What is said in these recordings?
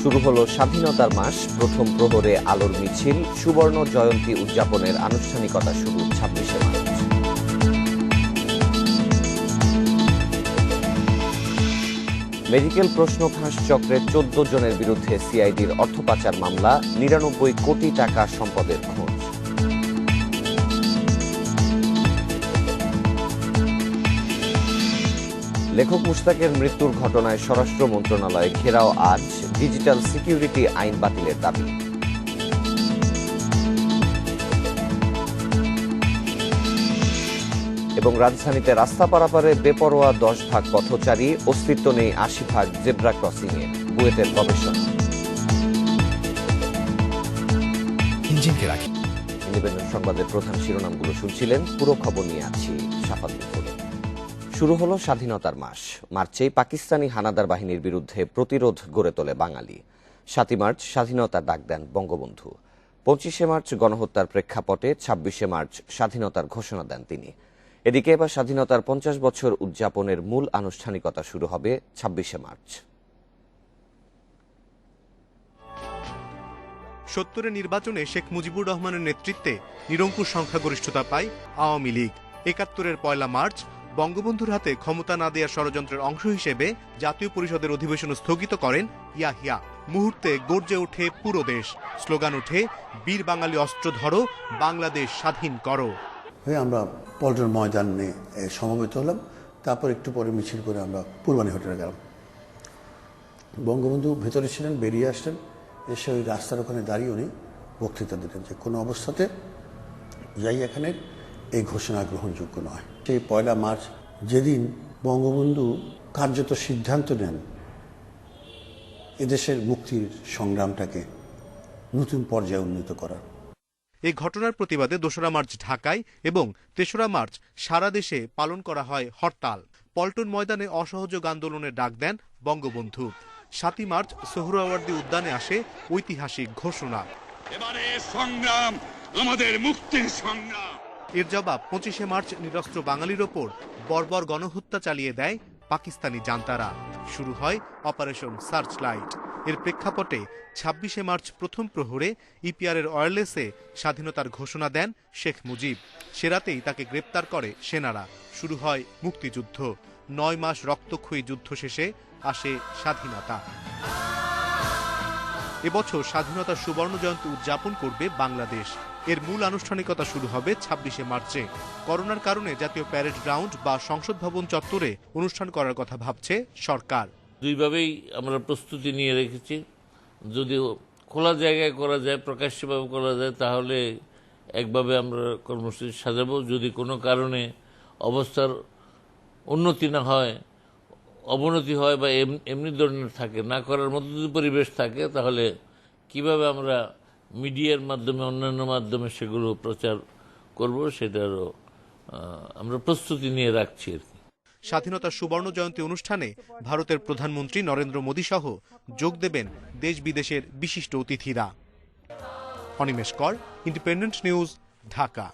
শুরু হলো স্বাধীনতার মাস, প্রথম প্রহরে আলোর মিছিল, সুবর্ণ জয়ন্তী উদযাপনের আনুষ্ঠানিকতা শুরু 26শে মার্চ। মেডিকেল প্রশ্ন ফাঁস চক্রে 14 জনের বিরুদ্ধে সিআইডির অর্থ পাচার মামলা, 99 কোটি টাকা সম্পদের খোঁজ। লেখক মুশতাকের মৃত্যুর ঘটনায় স্বরাষ্ট্র মন্ত্রণালয় ঘেরাও আজ, ডিজিটাল সিকিউরিটি আইন বাতিলের দাবি। এবং রাজধানীতে রাস্তা পারাপারে বেপরোয়া 10 ভাগ পথচারী, অস্তিত্ব নেই 80 ভাগ জেব্রা ক্রসিংয়ে, বুয়েটের গবেষণা। ইন্ডিপেন্ডেন্ট সংবাদের প্রধান শিরোনামগুলো শুনছিলেন, পুরো খবর নিয়ে আছি শাফাতুল ফরিদ। শুরু হলো স্বাধীনতার মাস। মার্চেই পাকিস্তানি হানাদার বাহিনীর বিরুদ্ধে প্রতিরোধ গড়ে তোলে বাঙালি। 7 মার্চ স্বাধীনতার ডাক দেন বঙ্গবন্ধু। 25শে মার্চ গণহত্যার প্রেক্ষাপটে 26শে মার্চ স্বাধীনতার ঘোষণা দেন তিনি। এদিকে এবার স্বাধীনতার 50 বছর উদযাপনের মূল আনুষ্ঠানিকতা শুরু হবে 26শে মার্চ। 70-এর নির্বাচনে শেখ মুজিবুর রহমানের নেতৃত্বে নিরঙ্কুশ সংখ্যাগরিষ্ঠতা পায় আওয়ামী লীগ। 71-এর 1 মার্চ বঙ্গবন্ধুর হাতে ক্ষমতা না দেওয়ার ষড়যন্ত্রের অংশ হিসেবে জাতীয় পরিষদের অধিবেশন স্থগিত করেন ইয়াহিয়া। মুহূর্তে গর্জে ওঠে পুরো দেশ, স্লোগান ওঠে, বীর বাঙালি অস্ত্র ধরো, বাংলাদেশ স্বাধীন করো। আমরা পল্টন ময়দানে সমবেত হলাম, তারপর একটু পরে মিছিল করে আমরা পূর্বানী হোটেলে গেলাম। বঙ্গবন্ধু ভেতরে ছিলেন, বেরিয়ে আসলেন, এসে ওই রাস্তার ওখানে দাঁড়িয়ে উনি বক্তৃতা দিলেন যে কোনো অবস্থাতে যাই এখানে এই ঘোষণা গ্রহণযোগ্য নয়। সেই 1 মার্চ যেদিন বঙ্গবন্ধু কার্যত সিদ্ধান্ত নেন এদেশের মুক্তির সংগ্রামটাকে নতুন পর্যায়ে উন্নীত করার। এই ঘটনার প্রতিবাদে 2 মার্চ ঢাকায় এবং 3 মার্চ সারা দেশে পালন করা হয় হরতাল। পল্টন ময়দানে অসহযোগ আন্দোলনের ডাক দেন বঙ্গবন্ধু। 7 মার্চ সোহরাওয়ার্দী উদ্যানে আসে ঐতিহাসিক ঘোষণা, এবারে সংগ্রাম আমাদের মুক্তির সংগ্রাম। এর জবাব 25শে মার্চ নিরস্ত্র বাঙালির ওপর বর্বর গণহত্যা চালিয়ে দেয় পাকিস্তানি জান্তারা। শুরু হয় অপারেশন সার্চলাইট। এর প্রেক্ষাপটে 26শে মার্চ প্রথম প্রহরে ইপিআরের ওয়্যারলেসে স্বাধীনতার ঘোষণা দেন শেখ মুজিব। সে রাতেই তাকে গ্রেপ্তার করে সেনারা। শুরু হয় মুক্তিযুদ্ধ। 9 মাস রক্তক্ষয়ী যুদ্ধ শেষে আসে স্বাধীনতা। এবছর স্বাধীনতার সুবর্ণ জয়ন্তী উদযাপন করবে বাংলাদেশ। এর মূল আনুষ্ঠানিকতা শুরু হবে 26শে মার্চে। করোনার কারণে জাতীয় প্যারেড গ্রাউন্ড বা সংসদ ভবন চত্বরে অনুষ্ঠান করার কথা ভাবছে সরকার। দুইভাবেই আমরা প্রস্তুতি নিয়ে রেখেছি। যদি খোলা জায়গায় করা যায়, প্রকাশ্যভাবে করা যায়, তাহলে একভাবে আমরা কর্মসূচি সাজাবো। যদি কোনো কারণে অবস্থার উন্নতি না হয়, অবনতি হয় বা এমনি ধরনের থাকে, না করার মতো যদি পরিবেশ থাকে, তাহলে কিভাবে আমরা মিডিয়ার মাধ্যমে, অন্যান্য মাধ্যমে সেগুলো প্রচার করব, সেটারও আমরা প্রস্তুতি নিয়ে রাখছি আর কি। স্বাধীনতার সুবর্ণ জয়ন্তী অনুষ্ঠানে ভারতের প্রধানমন্ত্রী নরেন্দ্র মোদী সহ যোগ দেবেন দেশ বিদেশের বিশিষ্ট অতিথিরা। অনিমেষ কর, ইন্ডিপেন্ডেন্ট নিউজ, ঢাকা।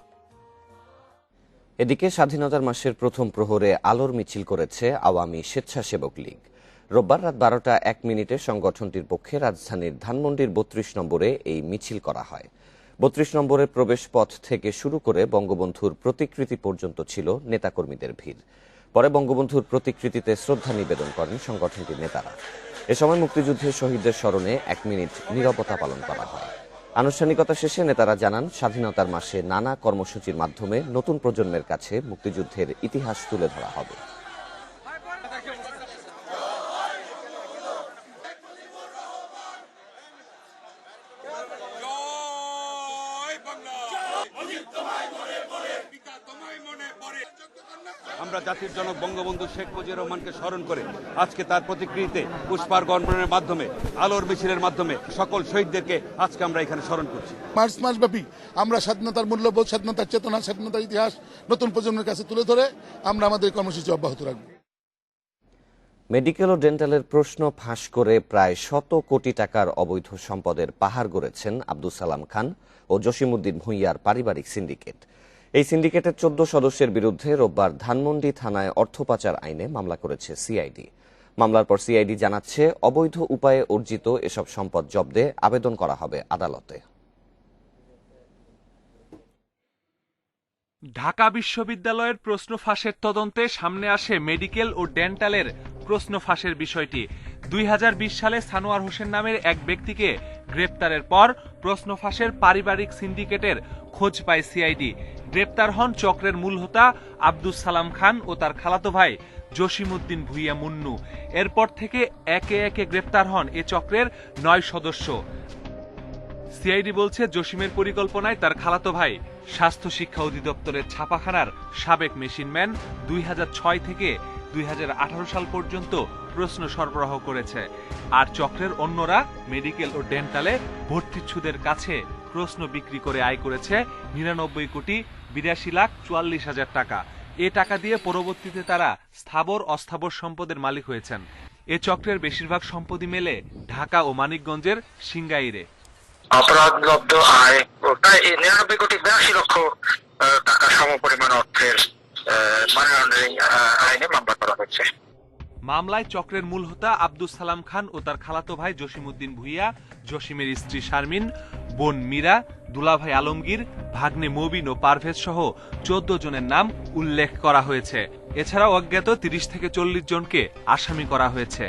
এদিকে স্বাধীনতার মাসের প্রথম প্রহরে আলোর মিছিল করেছে আওয়ামী স্বেচ্ছাসেবক লীগ। রোববার রাত 12টা 1 মিনিটে সংগঠনটির পক্ষে রাজধানীর ধানমন্ডির 32 নম্বরে এই মিছিল করা হয়। 32 নম্বরের প্রবেশ পথ থেকে শুরু করে বঙ্গবন্ধুর প্রতিকৃতি পর্যন্ত ছিল নেতাকর্মীদের ভিড়। পরে বঙ্গবন্ধুর প্রতিকৃতিতে শ্রদ্ধা নিবেদন করেন সংগঠনটির নেতারা। এ সময় মুক্তিযুদ্ধের শহীদদের স্মরণে 1 মিনিট নীরবতা পালন করা হয়। আনুষ্ঠানিকতা শেষে নেতারা জানান, স্বাধীনতার মাসে নানা কর্মসূচির মাধ্যমে নতুন প্রজন্মের কাছে মুক্তিযুদ্ধের ইতিহাস তুলে ধরা হবে। আমরা জাতির জনক বঙ্গবন্ধু শেখ মুজিবুর রহমানকে স্মরণ করে আজকে তার প্রতিকৃতিতে পুষ্পার্ঘ্য অর্পণের মাধ্যমে, আলোর মিছিলের মাধ্যমে সকল শহীদদেরকে আজকে আমরা এখানে স্মরণ করছি। মার্চ মাসব্যাপী আমরা স্বাধীনতার মূল্যবোধ, স্বাধীনতার চেতনা, স্বাধীনতার ইতিহাস নতুন প্রজন্মের কাছে তুলে ধরে আমরা আমাদের কর্মসূচি অব্যাহত রাখব। মেডিকেল ও ডেন্টালের প্রশ্ন ফাঁস করে প্রায় 100 কোটি টাকার অবৈধ সম্পদের পাহাড় গড়েছেন আব্দুল সালাম খান ও জসিমউদ্দিন ভূঁইয়ার পারিবারিক সিন্ডিকেট। এই সিন্ডিকেটের 14 সদস্যের বিরুদ্ধে রোববার ধানমন্ডি থানায় অর্থ পাচার আইনে মামলা করেছে সিআইডি। মামলার পর সিআইডি জানাচ্ছে, অবৈধ উপায়ে অর্জিত এসব সম্পদ জব্দে আবেদন করা হবে আদালতে। ঢাকা বিশ্ববিদ্যালয়ের প্রশ্ন ফাঁসের তদন্তে সামনে আসে মেডিকেল ও ডেন্টালের প্রশ্ন ফাঁসের বিষয়টি। 2020 সালে সানোয়ার হোসেন নামের এক ব্যক্তিকে গ্রেপ্তারের পর প্রশ্ন ফাঁসের পারিবারিক সিন্ডিকেটের খোঁজ পায় সিআইডি। গ্রেপ্তার হন চক্রের মূল হোতা আব্দুস সালাম খান ও তার খালাতো ভাই জসিমউদ্দিন ভুইয়া মুন্নু। এরপর থেকে একে একে গ্রেপ্তার হন এ চক্রের 9 সদস্য। সিআইডি বলছে, জসিমের পরিকল্পনায় তার খালাতো ভাই স্বাস্থ্য শিক্ষা অধিদপ্তরের ছাপাখানার সাবেক মেশিনম্যান 2006 থেকে 2018 সাল পর্যন্ত প্রশ্ন সরবরাহ করেছে। আর চক্রের অন্যরা মেডিকেল ও ডেন্টালে ভর্তিচ্ছুদের কাছে প্রশ্ন বিক্রি করে আয় করেছে 99,82,44,000 টাকা। এ টাকা দিয়ে পরবর্তীতে তারা স্থাবর অস্থাবর সম্পদের মালিক হয়েছেন। এ চক্রের বেশিরভাগ সম্পত্তি মেলে ঢাকা ও মানিকগঞ্জের সিংগাইরে। অপরাধলব্ধ আয় প্রায় 99,82,00,000 টাকা সমপরিমাণ অর্থের মানি লন্ডারিং আইনে মামলা করা হয়েছে। মামলায় চক্রের মূল হোতা আব্দুস সালাম খান ও তার খালাতো ভাই জসিমউদ্দিন ভুইয়া, জসিমের স্ত্রী শারমিন, বোন মীরা, দুলাভাই আলমগীর, ভাগ্নে মবিন ও পারভেজ সহ 14 জনের নাম উল্লেখ করা হয়েছে। এছাড়াও অজ্ঞাত 30 থেকে 40 জনকে আসামি করা হয়েছে।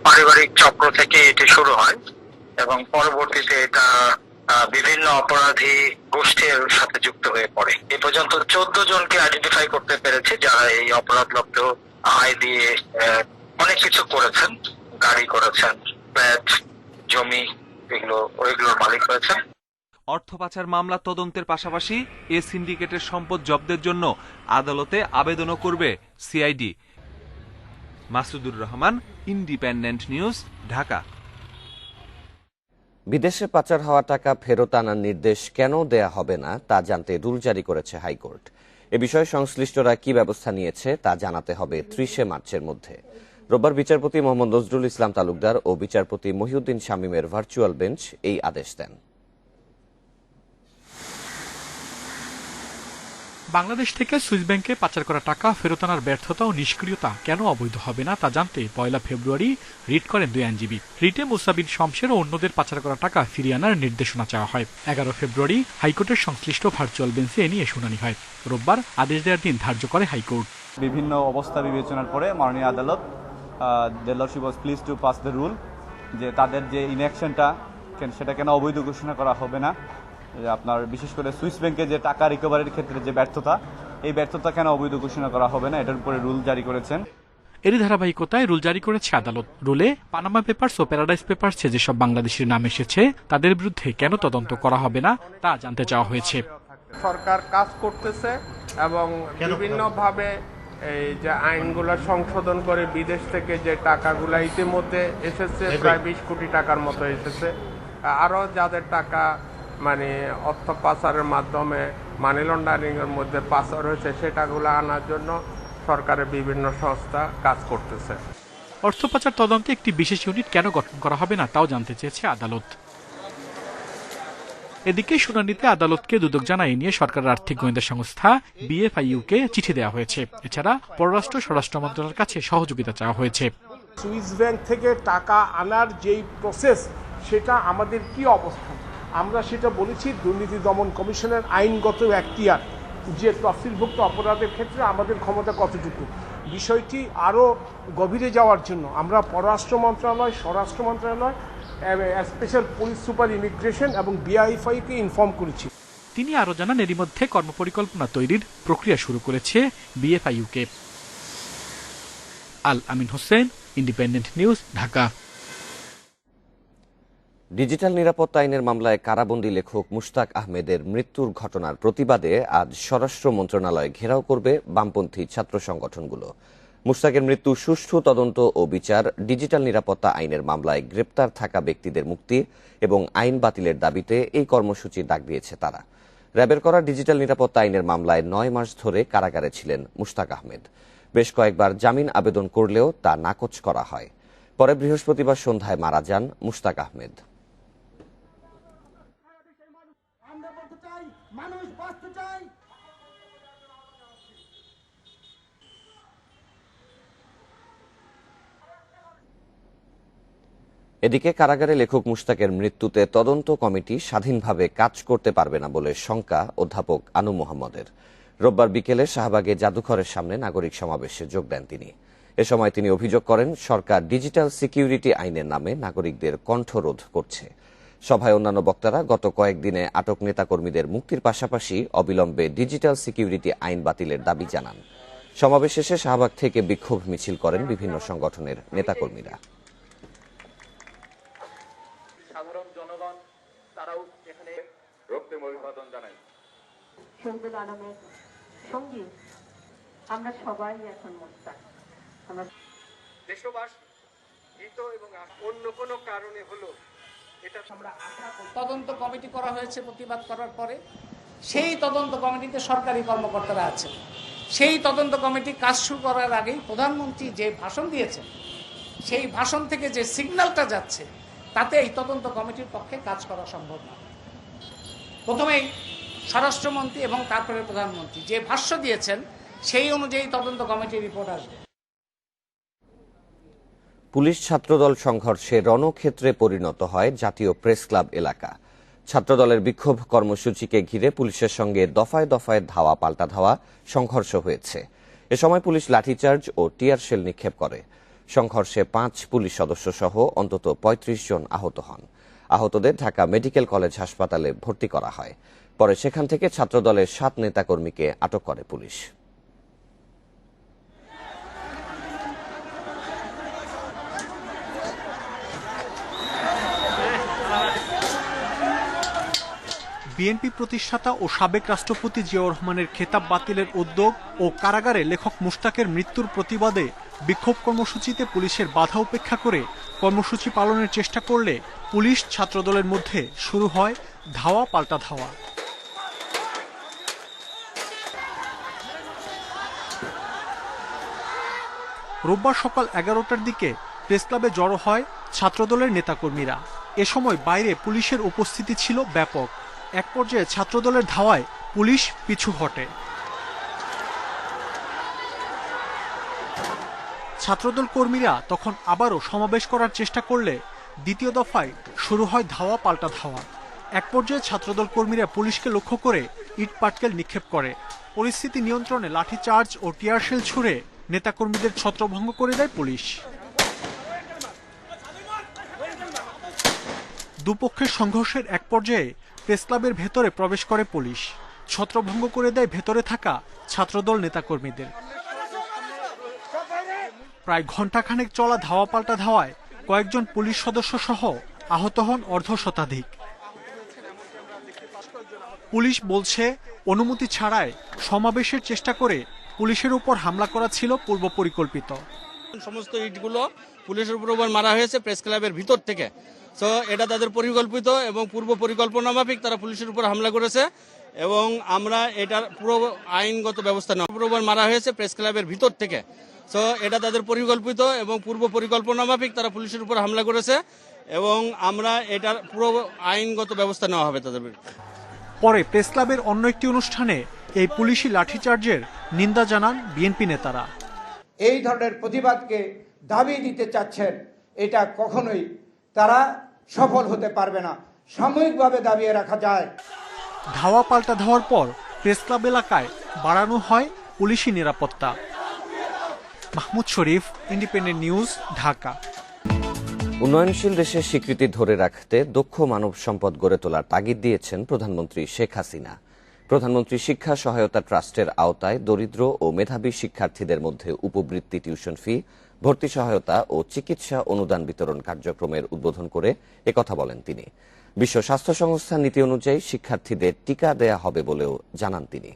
পারিবারিক চক্র থেকে এটি শুরু হয় এবং পরবর্তীতে এটা বিভিন্ন অপরাধী গোষ্ঠীর সাথে যুক্ত হয়ে পড়ে। এ পর্যন্ত 14 জনকে আইডেন্টিফাই করতে পেরেছে যারা এই অপরাধলব্ধ আয় দিয়ে অনেক কিছু করেছেন, গাড়ি করেছেন, ফ্ল্যাট, জমি, ওইগুলোর মালিক হয়েছেন। অর্থ পাচার মামলা তদন্তের পাশাপাশি এ সিন্ডিকেটের সম্পদ জব্দের জন্য আদালতে আবেদনও করবে CID. Masudur Rahman, independent news, Dhaka. বিদেশে পাচার হওয়া টাকা ফেরত আনার নির্দেশ কেন দেয়া হবে না তা জানতে রুল জারি করেছে হাইকোর্ট। এ বিষয়ে সংশ্লিষ্টরা কি ব্যবস্থা নিয়েছে তা জানাতে হবে 30 মার্চের মধ্যে। রোববার বিচারপতি মোহাম্মদ নজরুল ইসলাম তালুকদার ও বিচারপতি মহিউদ্দিন শামীমের ভার্চুয়াল বেঞ্চ এই আদেশ দেন। বাংলাদেশ থেকে সুইস ব্যাংকে পাচার করা টাকা ফেরত আনার ব্যর্থতা ও নিষ্ক্রিয়তা কেন অবৈধ হবে না তা জানতে 1 ফেব্রুয়ারি রিট করেন 2 আইনজীবী। রিটে মুসা বিন শমশের ও অন্যদের পাচার করা টাকা ফিরিয়ে আনার নির্দেশনা চাওয়া হয়। 11 ফেব্রুয়ারি হাইকোর্টের সংশ্লিষ্ট ভার্চুয়াল বেঞ্চে এ নিয়ে শুনানি হয়। রোববার আদেশ দেওয়ার দিন ধার্য করে হাইকোর্ট। বিভিন্ন অবস্থা বিবেচনার পরে মাননীয় আদালত the lordship was pleased to pass the rule যে তাদের যে ইনঅ্যাকশনটা সেটা কেন অবৈধ ঘোষণা করা হবে না। আপনার বিশেষ করে সুইস ব্যাংকে যে টাকা রিকভারির ক্ষেত্রে যে ব্যর্থতা, এই ব্যর্থতা কেন অবৈধ ঘোষণা করা হবে না, এটার উপরে রুল জারি করেছেন। এরই ধারাবাহিকতায় রুল জারি করেছে আদালত। রুলে পানামা পেপারস ও প্যারাডাইস পেপারসে যেসব বাংলাদেশের নাম এসেছে তাদের বিরুদ্ধে কেন তদন্ত করা হবে না তা জানতে চাওয়া হয়েছে। সরকার কাজ করতেছে এবং বিভিন্নভাবে এই যে আইনগুলো সংশোধন করে বিদেশ থেকে যে টাকাগুলো ইতিমধ্যে এসেছে প্রায় 20 কোটি টাকার মতো এসেছে, আরও যাদের টাকা মানে অর্থ পাচারের মাধ্যমে মানি লন্ডারিং এর মধ্যে পাচার হয়েছে সেটাগুলো আনার জন্য সরকারের বিভিন্ন সংস্থা কাজ করতেছে। অর্থ পাচার তদন্তে একটি বিশেষ ইউনিট কেন গঠন করা হবে না তাও জানতে চেয়েছে আদালত। এদিকে শুনানিতে আদালতকে দুদক জানায় নিয়ে সরকারের আর্থিক গোয়েন্দা সংস্থা BFIU-কে চিঠি দেওয়া হয়েছে। এছাড়া পররাষ্ট্র স্বরাষ্ট্র মন্ত্রণালয়ের কাছে সহযোগিতা চাওয়া হয়েছে। সুইস ব্যাংক থেকে টাকা আনার যেই প্রসেস সেটা আমাদের কি অবস্থান, আমরা সেটা বলেছি দুর্নীতি দমন কমিশনের আইনগত এখতিয়ার যে তফসিলভুক্ত অপরাধের ক্ষেত্রে আমাদের ক্ষমতা কতটুকু, বিষয়টি আরও গভীরে যাওয়ার জন্য আমরা পররাষ্ট্র মন্ত্রণালয়, স্বরাষ্ট্র মন্ত্রণালয়, স্পেশাল পুলিশ সুপার ইমিগ্রেশন এবং BIFI-কে ইনফর্ম করেছি। তিনি আরও জানান, এরই মধ্যে কর্মপরিকল্পনা তৈরির প্রক্রিয়া শুরু করেছে BFIU-কে। Al Amin Hossain, Independent news, Dhaka. Digital নিরাপত্তা আইনের মামলায় কারাবন্দী লেখক মুশতাক আহমেদের মৃত্যুর ঘটনার প্রতিবাদে আজ স্বরাষ্ট্র মন্ত্রণালয় ঘেরাও করবে বামপন্থী ছাত্র সংগঠনগুলো। মুশতাকের মৃত্যু সুষ্ঠু তদন্ত ও বিচার, ডিজিটাল নিরাপত্তা আইনের মামলায় গ্রেপ্তার থাকা ব্যক্তিদের মুক্তি এবং আইন বাতিলের দাবিতে এই কর্মসূচি ডাক দিয়েছে তারা। র্যাবের করা ডিজিটাল নিরাপত্তা আইনের মামলায় 9 মাস ধরে কারাগারে ছিলেন মুশতাক আহমেদ। বেশ কয়েকবার জামিন আবেদন করলেও তা নাকচ করা হয়। পরে বৃহস্পতিবার সন্ধ্যায় মারা যান মুশতাক আহমেদ। এদিকে কারাগারে লেখক মুশতাকের মৃত্যুতে তদন্ত কমিটি স্বাধীনভাবে কাজ করতে পারবে না বলে শঙ্কা অধ্যাপক আনু মোহাম্মদের। রোববার বিকেলে শাহবাগে জাদুঘরের সামনে নাগরিক সমাবেশে যোগ দেন তিনি। এ সময় তিনি অভিযোগ করেন, সরকার ডিজিটাল সিকিউরিটি আইনের নামে নাগরিকদের কণ্ঠরোধ করছে। সভায় অন্যান্য বক্তারা গত কয়েকদিনে আটক নেতাকর্মীদের মুক্তির পাশাপাশি অবিলম্বে ডিজিটাল সিকিউরিটি আইন বাতিলের দাবি জানান। সমাবেশ শেষে শাহবাগ থেকে বিক্ষোভ মিছিল করেন বিভিন্ন সংগঠনের নেতাকর্মীরা। সাধারণ জনগণ তারাও এখানে রক্তিম অভিবাদন জানায়। শহীদুল আলমের সঙ্গী আমরা সবাই এখন মুস্তাক। আমরা দেশবাসী হিত এবং অন্য কোনো কারণে হলো এটা আমরা আশা করি। তদন্ত কমিটি করা হয়েছে প্রতিবাদ করার পরে, সেই তদন্ত কমিটিতে সরকারি কর্মকর্তারা আছেন। সেই তদন্ত কমিটি কাজ শুরু করার আগেই প্রধানমন্ত্রী যে ভাষণ দিয়েছেন, সেই ভাষণ থেকে যে সিগন্যালটা যাচ্ছে তাতে এই তদন্ত কমিটির পক্ষে কাজ করা সম্ভব না। প্রথমেই স্বরাষ্ট্রমন্ত্রী এবং তারপরে প্রধানমন্ত্রী যে ভাষ্য দিয়েছেন সেই অনুযায়ী তদন্ত কমিটির রিপোর্ট আসবে। পুলিশ ছাত্রদল সংঘর্ষে রণক্ষেত্রে পরিণত হয় জাতীয় প্রেস ক্লাব এলাকা। ছাত্রদলের বিক্ষোভ কর্মসূচিকে ঘিরে পুলিশের সঙ্গে দফায় দফায় ধাওয়া পাল্টা ধাওয়া সংঘর্ষ হয়েছে। এ সময় পুলিশ লাঠিচার্জ ও টিয়ার শেল নিক্ষেপ করে। সংঘর্ষে 5 পুলিশ সদস্য সহ অন্তত 35 জন আহত হন। আহতদের ঢাকা মেডিকেল কলেজ হাসপাতালে ভর্তি করা হয়। পরে সেখান থেকে ছাত্রদলের 7 নেতাকর্মীকে আটক করে পুলিশ। বিএনপি প্রতিষ্ঠাতা ও সাবেক রাষ্ট্রপতি জিয়াউর রহমানের খেতাব বাতিলের উদ্যোগ ও কারাগারে লেখক মুশতাকের মৃত্যুর প্রতিবাদে বিক্ষোভ কর্মসূচিতে পুলিশের বাধা উপেক্ষা করে কর্মসূচি পালনের চেষ্টা করলে পুলিশ ছাত্রদলের মধ্যে শুরু হয় ধাওয়া পাল্টা ধাওয়া। রোববার সকাল 11টার দিকে প্রেসক্লাবে জড়ো হয় ছাত্রদলের নেতাকর্মীরা। এ সময় বাইরে পুলিশের উপস্থিতি ছিল ব্যাপক। এক পর্যায়ে ছাত্রদলের ধাওয়ায় পুলিশ পিছু হটে। ছাত্রদল কর্মীরা তখন আবারও সমাবেশ করার চেষ্টা করলে দ্বিতীয় দফায় শুরু হয় ধাওয়া পাল্টা ধাওয়া। এক পর্যায়ে ছাত্রদল কর্মীরা পুলিশকে লক্ষ্য করে ইট পাটকেল নিক্ষেপ করে। পরিস্থিতি নিয়ন্ত্রণে লাঠিচার্জ ও টিয়ারশেল ছুড়ে নেতাকর্মীদের ছত্রভঙ্গ করে দেয় পুলিশ। দুপক্ষের সংঘর্ষের এক পর্যায়ে প্রেসক্লাবের ভেতরে প্রবেশ করে পুলিশ, ছত্রভঙ্গ করে দেয় ভেতরে থাকা ছাত্রদল নেতাকর্মীদের। প্রায় ঘণ্টাখানেক চলা ধাওয়া পাল্টা ধাওয়ায় কয়েকজন পুলিশ সদস্য সহ আহত হন অর্ধশতাধিক। পুলিশ বলছে, অনুমতি ছাড়াই সমাবেশের চেষ্টা করে পুলিশের উপর হামলা করা ছিল পূর্ব পরিকল্পিত। সমস্ত ইটগুলো পুলিশের উপর মারা হয়েছে প্রেস ক্লাবের ভিতর থেকে। তো এটা তাদের পরিকল্পিত এবং পূর্ব পরিকল্পনা মাফিক তারা পুলিশের উপর হামলা করেছে এবং আমরা এটার পুরো আইনগত ব্যবস্থা নেওয়া মারা হয়েছে প্রেস ক্লাবের ভিতর থেকে। তো এটা তাদের পরিকল্পিত এবং পূর্ব পরিকল্পনা মাফিক তারা পুলিশের উপর হামলা করেছে এবং আমরা এটার পুরো আইনগত ব্যবস্থা নেওয়া হবে তাদের বিরুদ্ধে। পরে প্রেস ক্লাবের অন্য একটি অনুষ্ঠানে এই পুলিশি লাঠিচার্জের নিন্দা জানান বিএনপি নেতারা। এই ধরনের প্রতিবাদকে দাবি দিতে চাচ্ছেন, এটা কখনোই তারা সফল হতে পারবে না। সাময়িকভাবে দাবিয়ে রাখা যায়। ধাওয়া পাল্টা ধাওয়ার পর প্রেস ক্লাব এলাকায় বাড়ানো হয় পুলিশি নিরাপত্তা। মাহমুদ শরীফ, ইন্ডিপেন্ডেন্ট নিউজ, ঢাকা। উন্নয়নশীল দেশের স্বীকৃতি ধরে রাখতে দক্ষ মানব সম্পদ গড়ে তোলার তাগিদ দিয়েছেন প্রধানমন্ত্রী শেখ হাসিনা। প্রধানমন্ত্রী শিক্ষা সহায়তা ট্রাস্টের আওতায় দরিদ্র ও মেধাবী শিক্ষার্থীদের মধ্যে উপবৃত্তি, টিউশন ফি, ভর্তি সহায়তা ও চিকিৎসা অনুদান বিতরণ কার্যক্রমের উদ্বোধন করে একথা বলেন তিনি। বিশ্ব স্বাস্থ্য সংস্থার নীতি অনুযায়ী শিক্ষার্থীদের টিকা দেয়া হবে বলেও জানান তিনি।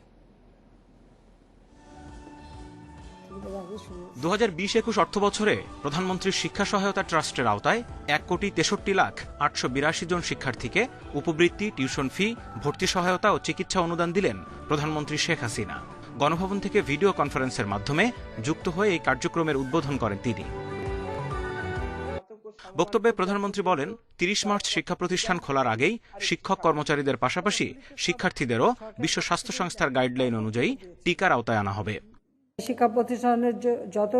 2020-21 অর্থবছরে প্রধানমন্ত্রীর শিক্ষা সহায়তা ট্রাস্টের আওতায় 1,63,882,000 জন শিক্ষার্থীকে উপবৃত্তি, টিউশন ফি, ভর্তি সহায়তা ও চিকিৎসা অনুদান দিলেন প্রধানমন্ত্রী শেখ হাসিনা। গণভবন থেকে ভিডিও কনফারেন্সের মাধ্যমে যুক্ত হয়ে এই কার্যক্রমের উদ্বোধন করেন তিনি। বক্তব্যে প্রধানমন্ত্রী বলেন, 30 মার্চ শিক্ষা প্রতিষ্ঠান খোলার আগেই শিক্ষক কর্মচারীদের পাশাপাশি শিক্ষার্থীদেরও বিশ্ব স্বাস্থ্য সংস্থার গাইডলাইন অনুযায়ী টিকার আওতায় আনা হবে। শিক্ষা প্রতিষ্ঠানের যত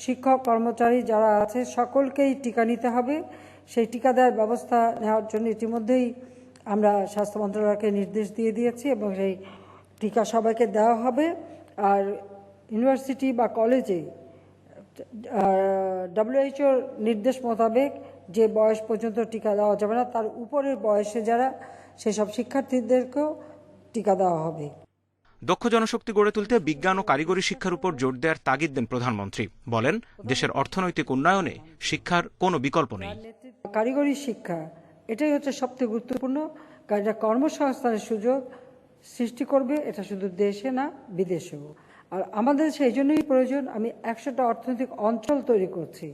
শিক্ষক কর্মচারী যারা আছে সকলকেই টিকা নিতে হবে সেই টিকা দেওয়ার ব্যবস্থা নেওয়ার জন্য ইতিমধ্যেই আমরা স্বাস্থ্য মন্ত্রণালয়কে নির্দেশ দিয়ে দিয়েছি এবং সেই টিকা সবাইকে দেওয়া হবে। আর ইউনিভার্সিটি বা কলেজে WHO নির্দেশ মোতাবেক যে বয়স পর্যন্ত টিকা দেওয়া যাবে না, তার উপরের বয়সে যারা সেসব শিক্ষার্থীদেরকেও টিকা দেওয়া হবে। দক্ষ জনশক্তি গড়ে তুলতে বিজ্ঞান ও কারিগরি শিক্ষার উপর জোর দেওয়ার তাগিদ দেন প্রধানমন্ত্রী। বলেন, দেশের অর্থনৈতিক উন্নয়নে শিক্ষার কোনো বিকল্প নেই। কারিগরি শিক্ষা এটাই হচ্ছে সবথেকে গুরুত্বপূর্ণ, কারণ এটা কর্মসংস্থানের সুযোগ সৃষ্টি করবে, এটা শুধু দেশে না বিদেশেও। আর আমাদের সেই জন্যই প্রয়োজন, আমি 100টা অর্থনৈতিক অঞ্চল তৈরি করছি,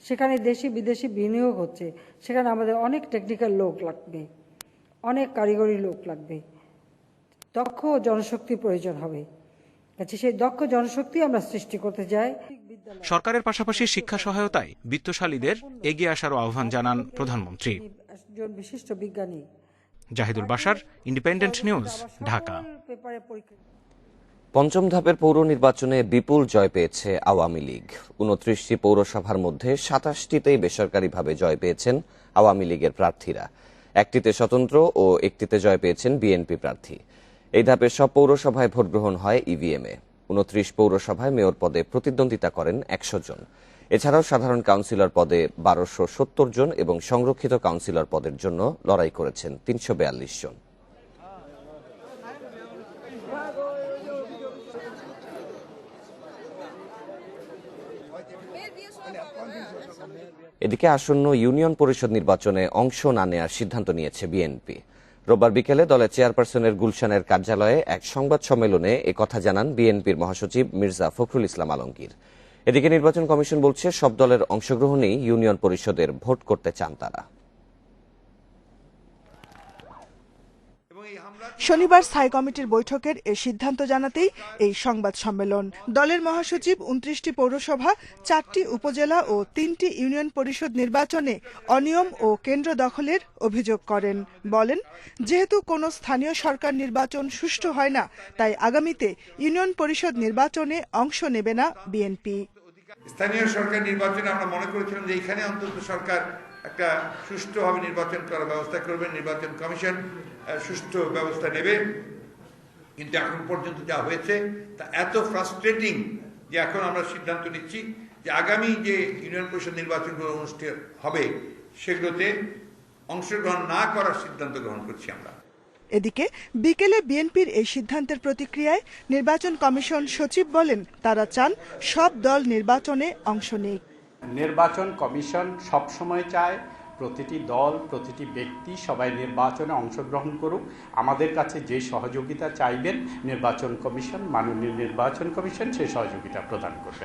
সেখানে দেশি বিদেশি বিনিয়োগ হচ্ছে, সেখানে আমাদের অনেক টেকনিক্যাল লোক লাগবে, অনেক কারিগরি লোক লাগবে, দক্ষ জনশক্তি প্রয়োজন হবে। সেই দক্ষ জনশক্তি আমরা সৃষ্টি করতে যাই। সরকারের পাশাপাশি শিক্ষা সহায়তায় বিত্তশালীদের এগিয়ে আসারও আহ্বান জানান প্রধানমন্ত্রী। একজন বিশিষ্ট বিজ্ঞানী। Zahidul Bashar, independent news, Dhaka. পঞ্চম ধাপের পৌর নির্বাচনে বিপুল জয় পেয়েছে আওয়ামী লীগ। 29টি পৌরসভার মধ্যে 27টিতেই বেসরকারিভাবে জয় পেয়েছেন আওয়ামী লীগের প্রার্থীরা। একটিতে স্বতন্ত্র ও একটিতে জয় পেয়েছেন বিএনপি প্রার্থী। এই ধাপে সব পৌরসভায় ভোট গ্রহণ হয় ইভিএমে। 29 পৌরসভায় মেয়র পদে প্রতিদ্বন্দ্বিতা করেন 100 জন। এছাড়াও সাধারণ কাউন্সিলর পদে 1270 জন এবং সংরক্ষিত কাউন্সিলর পদের জন্য লড়াই করেছেন 342 জন। এদিকে আসন্ন ইউনিয়ন পরিষদ নির্বাচনে অংশ না নেওয়ার সিদ্ধান্ত নিয়েছে বিএনপি। রোববার বিকেলে দলের চেয়ারপারসনের গুলশানের কার্যালয়ে এক সংবাদ সম্মেলনে একথা জানান বিএনপির মহাসচিব মির্জা ফখরুল ইসলাম আলমগীর। এদিকে নির্বাচন কমিশন বলছে, সব দলের অংশগ্রহণেই ইউনিয়ন পরিষদের ভোট করতে চান তারা। শনিবার স্থায়ী কমিটির বৈঠকের এ সিদ্ধান্ত জানাতেই এই সংবাদ সম্মেলন। দলের মহাসচিব 29টি পৌরসভা, 4টি উপজেলা ও 3টি ইউনিয়ন পরিষদ নির্বাচনে অনিয়ম ও কেন্দ্র দখলের অভিযোগ করেন। বলেন, যেহেতু কোনো স্থানীয় সরকার নির্বাচন সুষ্ঠু হয় না, তাই আগামীতে ইউনিয়ন পরিষদ নির্বাচনে অংশ নেবে না বিএনপি। স্থানীয় সরকার নির্বাচনে আমরা মনে করেছিলাম যে এখানে অন্তত সরকার একটা সুষ্ঠুভাবে নির্বাচন করার ব্যবস্থা করবে, নির্বাচন কমিশন সুষ্ঠু ব্যবস্থা নেবে। কিন্তু এখন পর্যন্ত যা হয়েছে তা এত ফ্রাস্ট্রেটিং যে এখন আমরা সিদ্ধান্ত নিচ্ছি যে আগামী যে ইউনিয়ন পরিষদ নির্বাচনগুলো অনুষ্ঠিত হবে সেগুলোতে অংশগ্রহণ না করার সিদ্ধান্ত গ্রহণ করছি আমরা। এদিকে বিকেলে বিএনপির এই সিদ্ধান্তের প্রতিক্রিয়ায় নির্বাচন কমিশন সচিব বলেন, তারা চান সব দল নির্বাচনে অংশ নেয়। নির্বাচন কমিশন সবসময় চায় প্রতিটি দল, প্রতিটি ব্যক্তি সবাই নির্বাচনে অংশগ্রহণ করুক। আমাদের কাছে যে সহযোগিতা চাইবেন নির্বাচন কমিশন, মাননীয় নির্বাচন কমিশন সেই সহযোগিতা প্রদান করবে।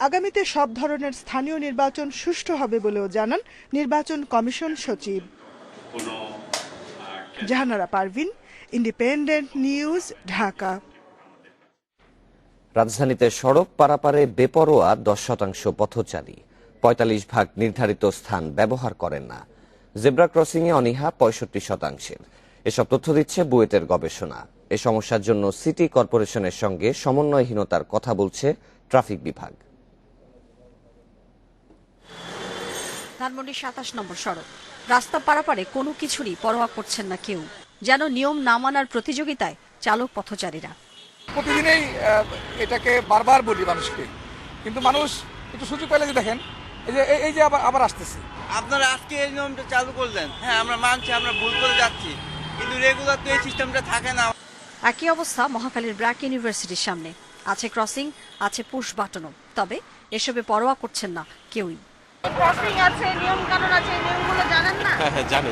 আগামীতে সব ধরনের স্থানীয় নির্বাচন সুষ্ঠু হবে বলেও জানান নির্বাচন কমিশন সচিব। Jahanara Parvin, independent news, Dhaka. রাজধানীতে সড়ক পারাপারে বেপরোয়া 10% পথচারী, 45% নির্ধারিত স্থান ব্যবহার করেন না। জেব্রা ক্রসিংয়ে অনীহা 65%। এসব তথ্য দিচ্ছে বুয়েটের গবেষণা। এ সমস্যার জন্য সিটি কর্পোরেশনের সঙ্গে সমন্বয়হীনতার কথা বলছে ট্রাফিক বিভাগ। ধানমন্ডি 27 নম্বর সড়ক, রাস্তা পারাপারে কোনো কিছুরই পরোয়া করছেন না কেউ, যেন নিয়ম না মানার প্রতিযোগিতায় চালক পথচারীরা। প্রতিদিনই এটাকে বারবার বলি মানুষকে, কিন্তু মানুষ একটু সুযোগ পেলে যে দেখেন এই যে আবার আসতেছে। আপনারা আজকে এই নিয়মটা চালু করলেন, হ্যাঁ আমরা মানছি, আমরা ভুল করে যাচ্ছি, কিন্তু রেগুলার তো এই সিস্টেমটা থাকে না। একই অবস্থা মহাখালীর ব্র্যাক ইউনিভার্সিটির সামনে। আছে ক্রসিং, আছে পুশ বাটনও, তবে এসবে পরোয়া করছেন না কেউই। ক্রসিং আছে, নিয়ম কানুন আছে, নিয়মগুলো জানেন না? হ্যাঁ জানে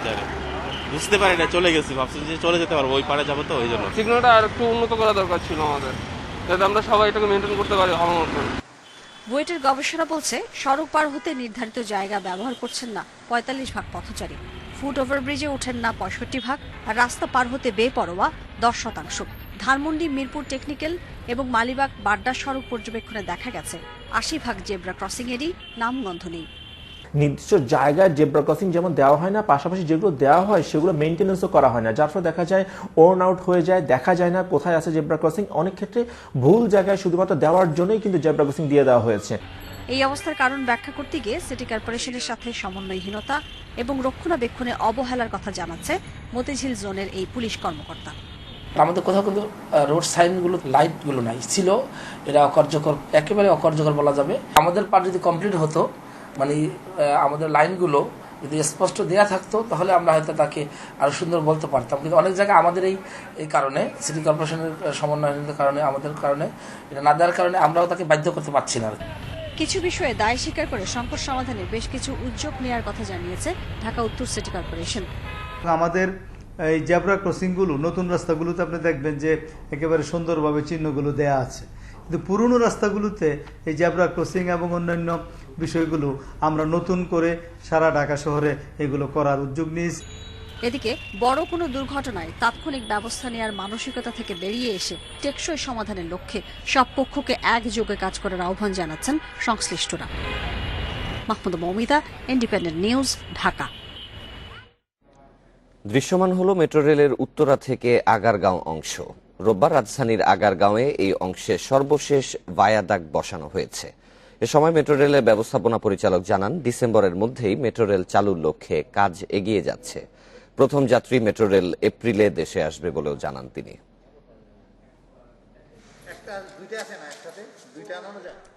বুঝতে পারি না, চলে গেছি, ভাবছি যে চলে যেতে পারবো, ওই পারে যাবো, তো ওই জন্য সিগন্যালটা আর একটু উন্নত করা দরকার ছিল আমাদের, যাতে আমরা সবাই এটাকে মেনটেন করতে পারি ভালো মতো। বুয়েটের গবেষণা বলছে, সড়ক পার হতে নির্ধারিত জায়গা ব্যবহার করছেন না 45% পথচারী, ফুট ওভারব্রিজে ওঠেন না 65%, আর রাস্তা পার হতে বেপরোয়া 10%। ধানমন্ডি মিরপুর টেকনিক্যাল এবং মালিবাগ বাড্ডা সড়ক পর্যবেক্ষণে দেখা গেছে 80% জেব্রা ক্রসিং এরই নামগন্ধ নেই। নির্দিষ্ট জায়গায় জেব্রা ক্রসিং যেমন দেওয়া হয় না, পাশাপাশি যেগুলো দেওয়া হয় সেগুলো মেইনটেনেন্সও করা হয় না, যার ফলে দেখা যায় ওর্ন আউট হয়ে যায়, দেখা যায় না কোথায় আছে জেব্রা ক্রসিং। অনেক ক্ষেত্রে ভুল জায়গায় শুধুমাত্র দেওয়ার জন্যই কিন্তু জেব্রা ক্রসিং দিয়ে দেওয়া হয়েছে। এই অবস্থার কারণ ব্যাখ্যা করতে গিয়ে সিটি কর্পোরেশনের সাথে সমন্বয়হীনতা এবং রক্ষণাবেক্ষণে অবহেলার কথা জানাচ্ছে মতিঝিল জোনের এই পুলিশ কর্মকর্তা। আমাদের কোথাও কিন্তু রোড সাইনগুলো, লাইটগুলো নাই ছিল, এরা অকার্যকর, একেবারে অকার্যকর বলা যাবে। আমাদের পার্ট যদি কমপ্লিট হতো, মানে আমাদের লাইনগুলো যদি স্পষ্ট দেয়া থাকতো, তাহলে আমরা হয়তো তাকে আরো সুন্দর বলতে পারতাম। কিন্তু অনেক জায়গায় আমাদের এই কারণে, সিটি কর্পোরেশনের সমন্বয়ের কারণে, আমাদের কারণে, এটা না দেওয়ার কারণে আমরাও তাকে বাধ্য করতে পারছি না। কিছু বিষয়ে দায় স্বীকার করে সংকট সমাধানে বেশ কিছু উদ্যোগ নেওয়ার কথা জানিয়েছে ঢাকা উত্তর সিটি কর্পোরেশন। আমাদের এই জেব্রা ক্রসিংগুলো, নতুন রাস্তাগুলোতে আপনি দেখবেন যে একেবারে সুন্দরভাবে চিহ্নগুলো দেয়া আছে, কিন্তু পুরনো রাস্তাগুলোতে এই জেব্রা ক্রসিং এবং অন্যান্য বিষয়গুলো আমরা নতুন করে সারা ঢাকা শহরে এগুলো করার উদ্যোগ নিয়েছি। এদিকে বড় কোনো দুর্ঘটনায় তাৎক্ষণিক ব্যবস্থা নেওয়ার মানসিকতা থেকে বেরিয়ে এসে টেকসই সমাধানের লক্ষ্যে সব পক্ষকে একযোগে কাজ করার আহ্বান জানাচ্ছেন সংশ্লিষ্টরা। Mahmuda Moumita, independent news, Dhaka. দৃশ্যমান হলো মেট্রো রেলের উত্তরা থেকে আগারগাঁও অংশ। রোববার রাজধানীর আগারগাঁওয়ে এই অংশে সর্বশেষ ভায়াডাক্ট বসানো হয়েছে। এ সময় মেট্রো রেলের ব্যবস্থাপনা পরিচালক জানান, ডিসেম্বরের মধ্যেই মেট্রো রেল চালুর লক্ষ্যে কাজ এগিয়ে যাচ্ছে। প্রথম যাত্রী মেট্রো রেল এপ্রিলে দেশে আসবে বলেও জানান তিনি।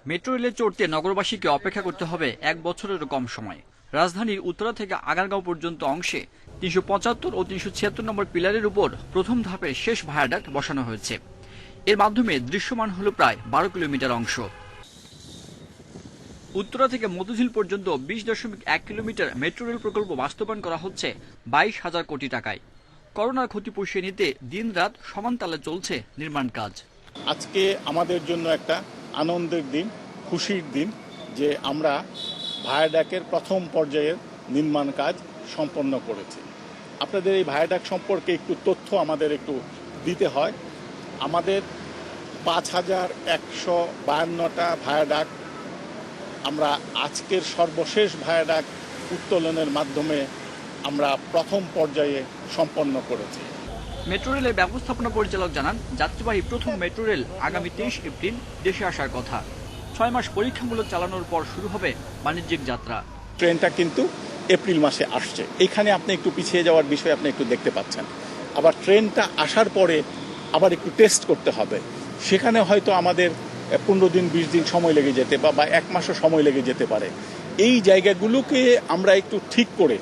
মেট্রো রেলে চড়তে নগরবাসীকে অপেক্ষা করতে হবে 1 বছরেরও কম সময়। রাজধানীর উত্তরা থেকে আগারগাঁও পর্যন্ত অংশে 375 ও 376 নম্বর পিলারের উপর প্রথম ধাপের শেষ ভায়াডাক্ট বসানো হয়েছে। এর মাধ্যমে দৃশ্যমান হল প্রায় 12 কিলোমিটার অংশ। উত্তরা থেকে মতিঝিল পর্যন্ত 20.1 কিলোমিটার মেট্রো রেল প্রকল্প বাস্তবায়ন করা হচ্ছে 22,000 কোটি টাকায়। করোনার ক্ষতি পুষিয়ে নিতে দিন-রাত সমান তালে চলছে নির্মাণ কাজ। আজকে আমাদের জন্য একটা আনন্দের দিন, খুশির দিন যে আমরা ভায়াডাকের প্রথম পর্যায়ের নির্মাণ কাজ সম্পন্ন করেছি। আপনাদের এই ভায়াডাক সম্পর্কে একটু তথ্য আমাদের একটু দিতে হয়। আমাদের 5,152টা ভায়াডাক আমরা আজকের সর্বশেষ ভায়াডাক উত্তোলনের মাধ্যমে আমরা প্রথম পর্যায়ে সম্পন্ন করেছি। মেট্রো রেলের ব্যবস্থাপনা পরিচালক জানান, যাত্রীবাহী প্রথম মেট্রো রেল আগামী 23 এপ্রিল দেশে আসার কথা। 6 মাস পরীক্ষামূলক চালানোর পর শুরু হবে বাণিজ্যিক যাত্রা। ট্রেনটা কিন্তু এপ্রিল মাসে আসছে। এখানে আপনি একটু পিছিয়ে যাওয়ার বিষয় আপনি একটু দেখতে পাচ্ছেন। আবার ট্রেনটা আসার পরে আবার একটু টেস্ট করতে হবে। সেখানে হয়তো আমাদের 15 দিন 20 দিন সময় লেগে যেতে বা 1 মাসও সময় লেগে যেতে পারে। এই জায়গাগুলোকে আমরা একটু ঠিক করে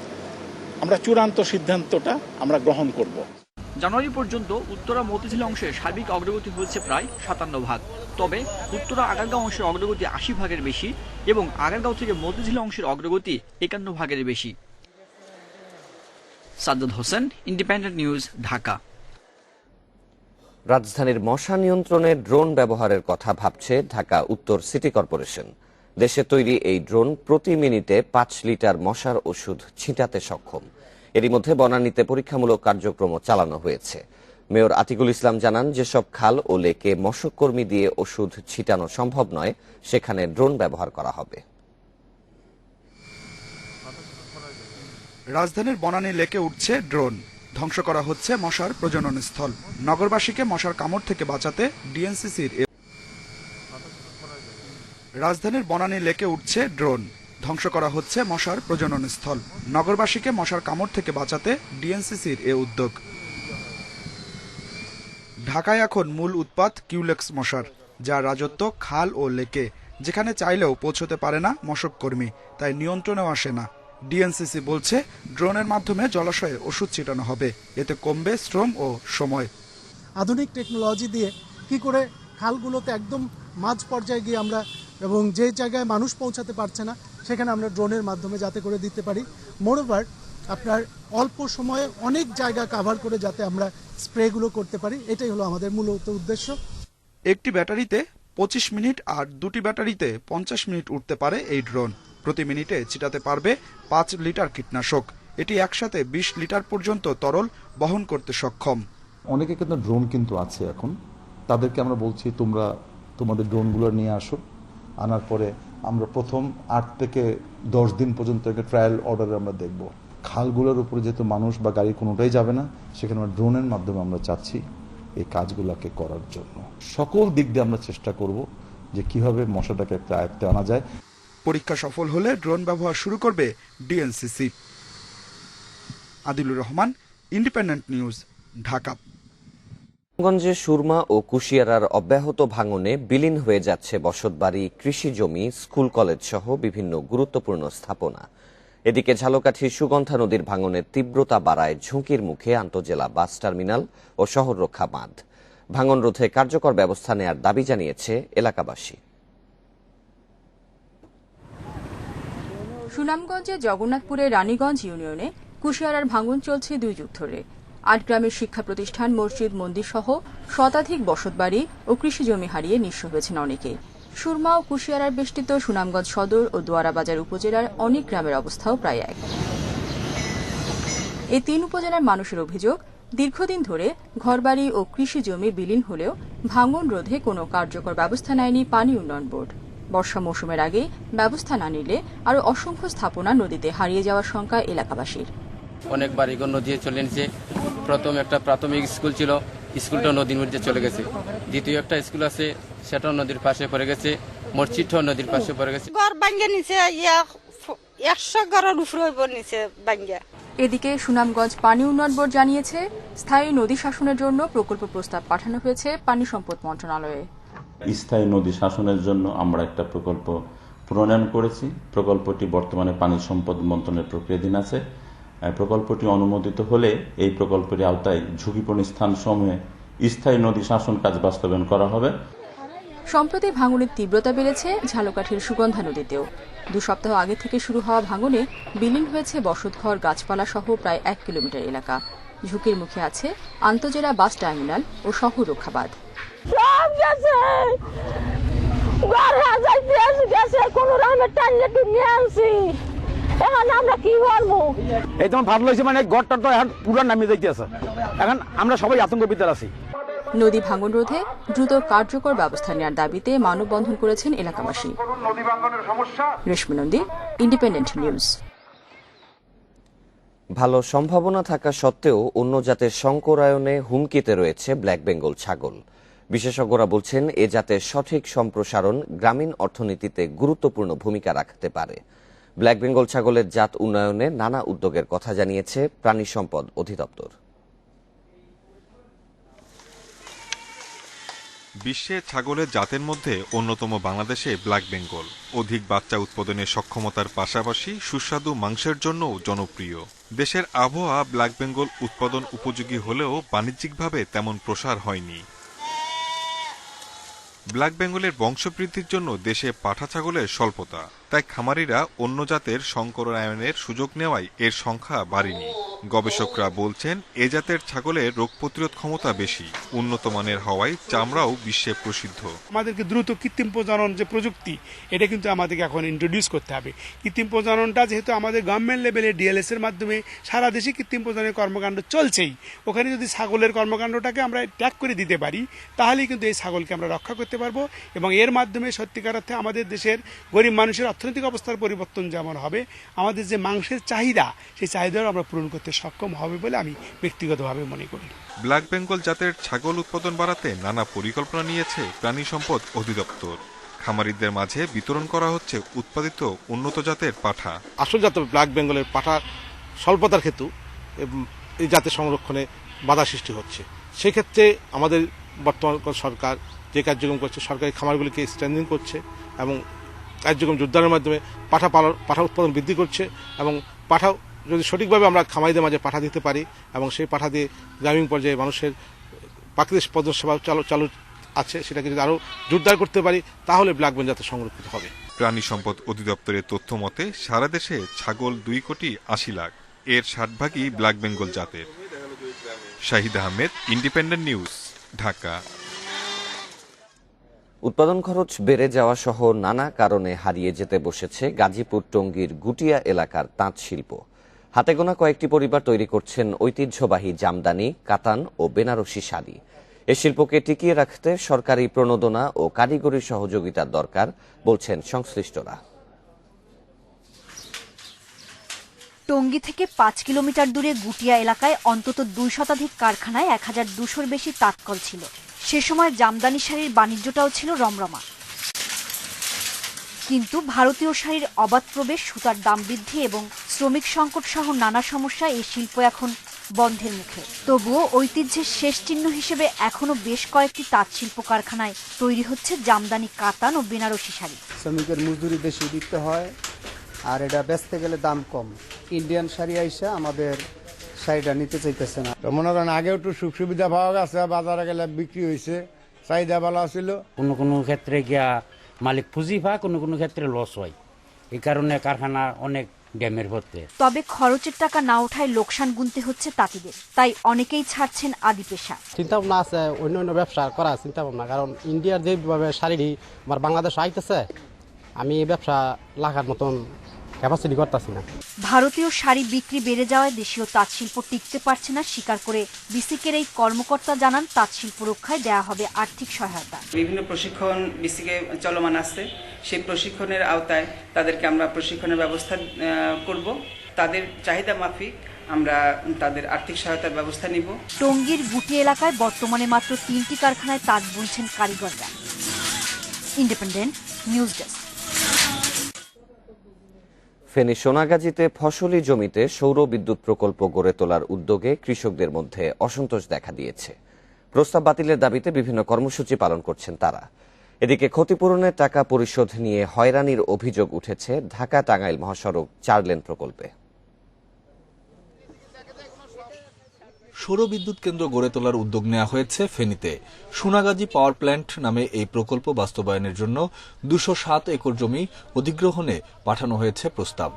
আমরা চূড়ান্ত সিদ্ধান্তটা আমরা গ্রহণ করব। জানুয়ারি পর্যন্ত উত্তরা মতিঝিল অংশে সার্বিক অগ্রগতি হয়েছে প্রায় 57 ভাগ। তবে উত্তরা আগারগাঁও অংশের অগ্রগতি 80 ভাগের বেশি এবং আগারগাঁও থেকে মতিঝিল অংশের অগ্রগতি 51 ভাগের বেশি। Sajjad Hossain, Independent news, Dhaka. রাজধানীর মশা নিয়ন্ত্রণে ড্রোন ব্যবহারের কথা ভাবছে ঢাকা উত্তর সিটি কর্পোরেশন। দেশে তৈরি এই ড্রোন প্রতি মিনিটে 5 লিটার মশার ওষুধ ছিটাতে সক্ষম। এরই মধ্যে বনানীতে পরীক্ষামূলক কার্যক্রম চালানো হয়েছে। মেয়র আতিকুল ইসলাম জানান, যেসব খাল ও লেকে মশককর্মী দিয়ে ওষুধ ছিটানো সম্ভব নয়, সেখানে ড্রোন ব্যবহার করা হবে। রাজধানীর বনানী লেকে উঠছে ড্রোন, ধ্বংস করা হচ্ছে মশার প্রজনন স্থল। নগরবাসীকে মশার কামড় থেকে বাঁচাতে ডিএনসিসির রাজধানীর বনানী লেকে উঠছে ড্রোন, ধ্বংস করা হচ্ছে মশার প্রজনন স্থল। নগরবাসীকে মশার কামড় থেকে বাঁচাতে ডিএনসিসির এ উদ্যোগ। ঢাকায় এখন মূল উৎপাত কিউলেক্স মশার, যার রাজত্ব খাল ও লেকে, যেখানে চাইলেও পৌঁছতে পারে না মশক কর্মী, তাই নিয়ন্ত্রণেও আসে না। ডিএনসিসি বলছে, ড্রোনের মাধ্যমে জলাশয়ে ওষুধ ছিটানো হবে, এতে কমবে শ্রম ও সময়। আধুনিক টেকনোলজি দিয়ে কি করে খালগুলোতে একদম মাঝ পর্যায়ে গিয়ে আমরা, এবং যে জায়গায় মানুষ পৌঁছাতে পারছে না সেখানে আমরা ড্রোনের মাধ্যমে যাতে করে দিতে পারি। মোরওভার আপনার অল্প সময়ে অনেক জায়গা কভার করে যাতে আমরা স্প্রেগুলো করতে পারি, এটাই হলো আমাদের মূলত উদ্দেশ্য। একটি ব্যাটারিতে 25 মিনিট আর 2টি ব্যাটারিতে 50 মিনিট উঠতে পারে এই ড্রোন। প্রতি মিনিটে ছিটাতে পারবে 5 লিটার কীটনাশক। এটি একসাথে 20 লিটার পর্যন্ত তরল বহন করতে সক্ষম। অনেকে কিন্তু ড্রোন কিন্তু আছে এখন, তাদেরকে আমরা বলছি তোমরা তোমাদের ড্রোনগুলো নিয়ে আসো। আনার পরে আমরা প্রথম 8 থেকে 10 দিন পর্যন্ত একটা ট্রায়াল অর্ডারে আমরা দেখব। খালগুলোর উপরে যেহেতু মানুষ বা গাড়ি কোনোটাই যাবে না, সেখানে আমরা ড্রোনের মাধ্যমে আমরা চাচ্ছি এই কাজগুলোকে করার জন্য। সকল দিক দিয়ে আমরা চেষ্টা করব যে কিভাবে মশাটাকে একটা আয়ত্তে আনা যায়। পরীক্ষা সফল হলে ড্রোন ব্যবহার শুরু করবে DNCC. Adilur Rahman, independent news, Dhaka. গঞ্জে সুরমা ও কুশিয়ারার অব্যাহত ভাঙনে বিলীন হয়ে যাচ্ছে বসতবাড়ি, কৃষি জমি, স্কুল কলেজ সহ বিভিন্ন গুরুত্বপূর্ণ স্থাপনা। এদিকে ঝালকাঠির সুগন্ধা নদীর ভাঙনের তীব্রতা বাড়ায় ঝুঁকির মুখে আন্তজেলা বাস টার্মিনাল ও শহর রক্ষা বাঁধ। ভাঙন রোধে কার্যকর ব্যবস্থা নেয়ার দাবি জানিয়েছে এলাকাবাসী। সুনামগঞ্জের জগন্নাথপুরের রানীগঞ্জ ইউনিয়নে কুশিয়ারার ভাঙন চলছে 2 যুগ ধরে। 8 গ্রামের শিক্ষা প্রতিষ্ঠান, মসজিদ, মন্দির সহ শতাধিক বসতবাড়ি ও কৃষি জমি হারিয়ে নিঃস্ব হয়েছেন অনেকে। সুরমা ও কুশিয়ারার বেষ্টিত সুনামগঞ্জ সদর ও দোয়ারাবাজার উপজেলার অনেক গ্রামের অবস্থাও প্রায় এক। এই 3 উপজেলার মানুষের অভিযোগ, দীর্ঘদিন ধরে ঘরবাড়ি ও কৃষি জমি বিলীন হলেও ভাঙন রোধে কোনো কার্যকর ব্যবস্থা নেয়নি পানি উন্নয়ন বোর্ড। বর্ষা মৌসুমের আগে ব্যবস্থা না নিলে আরও অসংখ্য স্থাপনা নদীতে হারিয়ে যাওয়ার শঙ্কা এলাকাবাসীর। অনেক বাড়িঘর নদী চলে গেছে। প্রথম একটা প্রাথমিক স্কুল ছিল, স্কুলটা নদীর মধ্যে চলে গেছে। দ্বিতীয় একটা স্কুল আছে, সেটাও নদীর পাশে পড়ে গেছে। মসজিদটাও নদীর পাশে পড়ে গেছে। ঘর ভাঙ্গে নিচে 100 ঘরের উপরে হইব নিচে ভাঙ্গে। এদিকে সুনামগঞ্জ পানি উন্নয়ন বোর্ড জানিয়েছে, স্থায়ী নদী শাসনের জন্য প্রকল্প প্রস্তাব পাঠানো হয়েছে পানি সম্পদ মন্ত্রণালয়ে। স্থায়ী নদী শাসনের জন্য আমরা একটা প্রকল্প প্রণয়ন করেছি। প্রকল্পটি বর্তমানে পানি সম্পদ মন্ত্রণালয়ের প্রক্রিয়াধীন আছে। প্রকল্পটি অনুমোদিত হলে এই প্রকল্পের আওতায় ঝুঁকিপূর্ণ স্থানসমূহে স্থায়ী নদী শাসন কাজ বাস্তবায়ন করা হবে। সম্প্রতি ভাঙনের তীব্রতা বেড়েছে ঝালকাঠির সুগন্ধা নদীতেও। 2 সপ্তাহ আগে থেকে শুরু হওয়া ভাঙনে বিলীন হয়েছে বসতঘর, গাছপালা সহ প্রায় 1 কিলোমিটার এলাকা। ঝুঁকির মুখে আছে আন্তজেলা বাস টার্মিনাল ও শহর রক্ষা বাঁধ। এখন আমরা কি করবো? এই তোমার ভালো হয়েছে, মানে ঘরটা তো এখন পুরো নামিয়ে যাইতেছে। এখন আমরা সবাই আতঙ্কের ভিতরে আছি। নদী ভাঙন রোধে দ্রুত কার্যকর ব্যবস্থা নেওয়ার দাবিতে মানববন্ধন করেছেন এলাকাবাসী। রেশমি নন্দী, ইন্ডিপেন্ডেন্ট নিউজ। ভালো সম্ভাবনা থাকা সত্ত্বেও অন্য জাতের সংকরায়নে হুমকিতে রয়েছে ব্ল্যাক বেঙ্গল ছাগল। বিশেষজ্ঞরা বলছেন, এ জাতের সঠিক সম্প্রসারণ গ্রামীণ অর্থনীতিতে গুরুত্বপূর্ণ ভূমিকা রাখতে পারে। ব্ল্যাক বেঙ্গল ছাগলের জাত উন্নয়নে নানা উদ্যোগের কথা জানিয়েছে প্রাণী সম্পদ অধিদপ্তর। বিশ্বে ছাগলের জাতের মধ্যে অন্যতম বাংলাদেশে ব্ল্যাক বেঙ্গল। অধিক বাচ্চা উৎপাদনের সক্ষমতার পাশাপাশি সুস্বাদু মাংসের জন্যও জনপ্রিয়। দেশের আবহাওয়া ব্ল্যাক বেঙ্গল উৎপাদন উপযোগী হলেও বাণিজ্যিকভাবে তেমন প্রসার হয়নি। ব্ল্যাক বেঙ্গলের বংশবৃদ্ধির জন্য দেশে পাঠা ছাগলের স্বল্পতা, তাই খামারিরা অন্য জাতের সংকরায়নের সুযোগ নেওয়ায় এর সংখ্যা বাড়েনি। গবেষকরা বলছেন, এ জাতের ছাগলের রোগ প্রতিরোধ ক্ষমতা বেশি, উন্নত মানের হওয়ায় চামড়াও বিশ্বে প্রসিদ্ধ। আমাদেরকে দ্রুত কৃত্রিম প্রজনন যে প্রযুক্তি, এটা কিন্তু আমাদেরকে এখন ইন্ট্রোডিউস করতে হবে। কৃত্রিম প্রজননটা যেহেতু আমাদের গভর্নমেন্ট লেভেলে ডিএলএস এর মাধ্যমে সারা দেশে কৃত্রিম প্রজননের কর্মকাণ্ড চলছেই, ওখানে যদি ছাগলের কর্মকাণ্ডটাকে আমরা ট্যাগ করে দিতে পারি, তাহলেই কিন্তু এই ছাগলকে আমরা রক্ষা করতে পারবো এবং এর মাধ্যমে সত্যিকার অর্থে আমাদের দেশের গরিব মানুষের অর্থনৈতিক অবস্থার পরিবর্তন যেমন হবে, আমাদের যে মাংসের চাহিদা, সেই চাহিদাও আমরা পূরণ করতে সক্ষম হবে বলে আমি ব্যক্তিগতভাবে মনে করি। ব্ল্যাক বেঙ্গল জাতের ছাগল উৎপাদন বাড়াতে নানা পরিকল্পনা নিয়েছে প্রাণী সম্পদ অধিদপ্তর। খামারিদের মাঝে বিতরণ করা হচ্ছে উৎপাদিত উন্নত জাতের পাঠা। আসল জাতের ব্ল্যাক বেঙ্গলের পাঠা স্বল্পতার ক্ষেত্রে এই জাতের সংরক্ষণে বাধা সৃষ্টি হচ্ছে। সেক্ষেত্রে আমাদের বর্তমান সরকার যে কার্যক্রম করছে, সরকারি খামারগুলিকে স্ট্রেন্থেন করছে এবং কার্যক্রম জোরদারের মাধ্যমে পাঠা উৎপাদন বৃদ্ধি করছে এবং পাঠা যদি সঠিকভাবে আমরা খামারিদের মাঝে পাঠা দিতে পারি এবং সেই পাঠা দিয়ে গ্রামীণ পর্যায়ে মানুষের প্রাকৃতিক পদ্ম সেবা চালু আছে, সেটাকে যদি আরও জোরদার করতে পারি, তাহলে ব্ল্যাক বেঙ্গল জাতে সংরক্ষিত হবে। প্রাণী সম্পদ অধিদপ্তরের তথ্য মতে সারা দেশে ছাগল 2,80,00,000, এর 60 ভাগই ব্ল্যাক বেঙ্গল জাতের। Shahid Ahmed, independent news, Dhaka. উৎপাদন খরচ বেড়ে যাওয়া সহ নানা কারণে হারিয়ে যেতে বসেছে গাজীপুর টঙ্গীর গুটিয়া এলাকার তাঁত শিল্প। হাতে গোনা কয়েকটি পরিবার তৈরি করছেন ঐতিহ্যবাহী জামদানি, কাতান ও বেনারসি শাড়ি। এ শিল্পকে টিকিয়ে রাখতে সরকারি প্রণোদনা ও কারিগরি সহযোগিতার দরকার বলছেন সংশ্লিষ্টরা। টঙ্গী থেকে 5 কিলোমিটার দূরে গুটিয়া এলাকায় অন্তত 2 শতাধিক কারখানায় 1200-র বেশি তাঁতকল ছিল। সে সময় জামদানি শাড়ির বাণিজ্যটাও ছিল রমরমা। কিন্তু ভারতীয় শাড়ির অবাধ প্রবেশ, সুতার দাম বৃদ্ধি এবং শ্রমিক সংকট সহ নানা সমস্যা এই শিল্প এখন বন্ধের মুখে। তবুও ঐতিহ্যের শেষ চিহ্ন হিসেবে এখনো বেশ কয়েকটি তাঁত শিল্প কারখানায় তৈরি হচ্ছে জামদানি, কাতান ও বেনারসি শাড়ি। শ্রমিকের মজদুরি বেশি দিতে হয়, আর এটা বেচতে গেলে দাম কম। ইন্ডিয়ান শাড়ি আইসা আমাদের শাড়িটা নিতে চাইতেছে না। মনে করেন আগে একটু সুখ সুবিধা পাওয়া গেছে, বাজারে গেলে বিক্রি হয়েছে, চাহিদা ভালো ছিল। কোনো কোনো ক্ষেত্রে গিয়া মালিক পুঁজি পায়, কোনো কোনো ক্ষেত্রে লস হয়, এই কারণে কারখানা অনেক ড্যামের হচ্ছে। তবে খরচের টাকা না ওঠায় লোকসান গুনতে হচ্ছে তাঁতিদের, তাই অনেকেই ছাড়ছেন আদি পেশা। চিন্তা ভাবনা আছে অন্য অন্য ব্যবসা করার চিন্তা ভাবনা, কারণ ইন্ডিয়ার যেভাবে শাড়ি আমার বাংলাদেশে আইতেছে, আমি এই ব্যবসা লাগার মতন ক্যাপাসিটি করতেছি না। ভারতীয় শাড়ি বিক্রি বেড়ে যাওয়ায় দেশীয় তাঁত শিল্প টিকতে পারছে না স্বীকার করে বিসিকের এই কর্মকর্তা জানান, তাঁত শিল্প রক্ষায় দেয়া হবে আর্থিক সহায়তা। বিভিন্ন প্রশিক্ষণ বিসিকে চলমান আছে, সেই প্রশিক্ষণের আওতায় তাদেরকে আমরা প্রশিক্ষণের ব্যবস্থা করব। তাদের চাহিদা মাফিক আমরা তাদের আর্থিক সহায়তার ব্যবস্থা নিব। টঙ্গীর গুটি এলাকায় বর্তমানে মাত্র 3টি কারখানায় তাঁত বুনছেন কারিগররা। Independent News desk. ফেনী সোনাগাজীতে ফসলি জমিতে সৌর বিদ্যুৎ প্রকল্প গড়ে তোলার উদ্যোগে কৃষকদের মধ্যে অসন্তোষ দেখা দিয়েছে। প্রস্তাব বাতিলের দাবিতে বিভিন্ন কর্মসূচি পালন করছেন তারা। এদিকে ক্ষতিপূরণের টাকা পরিশোধ নিয়ে হয়রানির অভিযোগ উঠেছে ঢাকা টাঙ্গাইল মহাসড়ক 4 লেন প্রকল্পে। সৌর বিদ্যুৎ কেন্দ্র গড়ে তোলার উদ্যোগ নেওয়া হয়েছে ফেনীতে। সোনাগাজী পাওয়ার প্ল্যান্ট নামে এই প্রকল্প বাস্তবায়নের জন্য 207 একর জমি অধিগ্রহণে পাঠানো হয়েছে প্রস্তাব।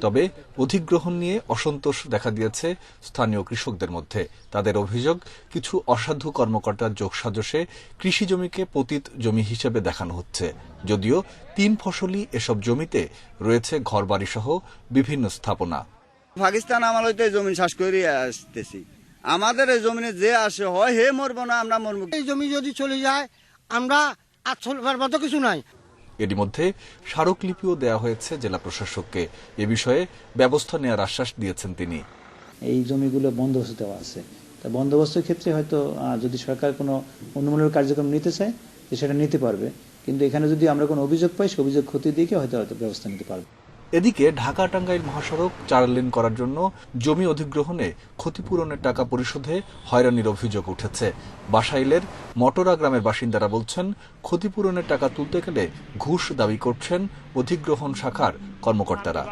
তবে অধিগ্রহণ নিয়ে অসন্তোষ দেখা দিয়েছে স্থানীয় কৃষকদের মধ্যে। তাদের অভিযোগ, কিছু অসাধু কর্মকর্তার যোগসাজশে কৃষি জমিকে পতিত জমি হিসেবে দেখানো হচ্ছে, যদিও 3 ফসলি এসব জমিতে রয়েছে ঘরবাড়ি সহ বিভিন্ন স্থাপনা। পাকিস্তান আমার হইতে জমি চাষ করে আসতেছি, আমাদের এই জমিনে যে আসে হয় হে মরবো না আমরা মরবো। এই জমি যদি চলে যায় আমরা আর চলবার মতো কিছু নাই। এরই মধ্যে স্মারকলিপিও দেওয়া হয়েছে জেলা প্রশাসককে। এ বিষয়ে ব্যবস্থা নেওয়ার আশ্বাস দিয়েছেন তিনি। এই জমিগুলো বন্দোবস্ত দেওয়া আছে, তা বন্দোবস্তের ক্ষেত্রে হয়তো যদি সরকার কোনো উন্নয়নমূলক কার্যক্রম নিতে চায় সেটা নিতে পারবে, কিন্তু এখানে যদি আমরা কোনো অভিযোগ পাই সে অভিযোগ খতিয়ে দিয়ে হয়তো ব্যবস্থা নিতে পারবে। এদিকে ঢাকা টাঙ্গাইল মহাসড়ক 4 লেন করার জন্য জমি অধিগ্রহণে ক্ষতিপূরণের টাকা পরিশোধে হয়রানির অভিযোগ উঠেছে। বাসাইলের মটরা গ্রামের বাসিন্দারা বলছেন, ক্ষতিপূরণের টাকা তুলতে গেলে ঘুষ দাবি করছেন অধিগ্রহণ শাখার কর্মকর্তারা।